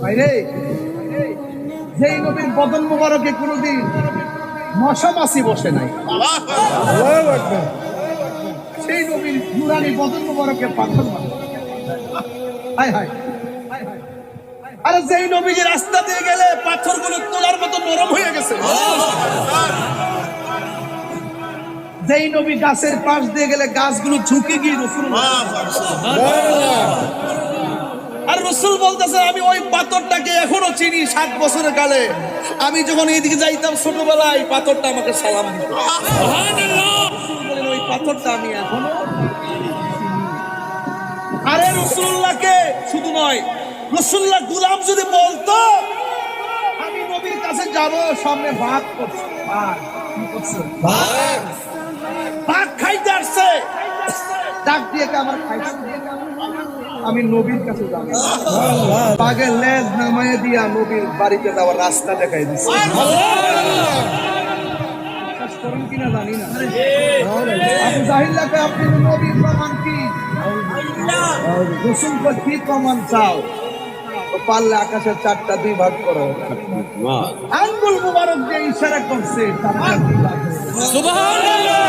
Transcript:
ভাইরে, যেই নবীর বদন মোবারকে কোনোদিন মশা মাছি বসে নাই, সেই নবীর নুরানি বদন মোবারকে পাথর মারে। হায় হায়, আরে যেই নবী যে রাস্তা দিয়ে গেলে পাথরগুলো তোলার মতো নরম হয়ে গেছে, যেই নবী গাছের পাশ দিয়ে গেলে গাছগুলো ঝুঁকে গিয়ে আর রসুল বলতেছে আমি ওই পাথরটাকে এখনো চিনি। 7 বছরের কালে আমি যখন এইদিকে যাইতাম ছোটবেলায়, পাথরটা আমাকে সালাম দিত। ওই পাথরটা আমি এখনো। আরে রসুল্লাহকে শুধু নয়, রসুল্লাহ গুলাম যদি বলতো আমি নবীর কাছে যাব, সামনে ভাগ করছে, ভাগ খাইতে আসছে, ডাক দিয়ে আমার খাইছে, আমি নবীর কাছে যাব। বাঘের লেজ নামায় দিয়া নবীর বাড়িতে যাওয়ার রাস্তা দেখাই দিচ্ছে। কিনা জানি না, আবু জাহিল্লাকে আপনি নবীর প্রমাণ কি? রসুলকে কি প্রমাণ চাও? পারলে আকাশের 4টা 2 ভাগ করো। আঙ্গুল মুবারক দিয়ে ইশারা করছে।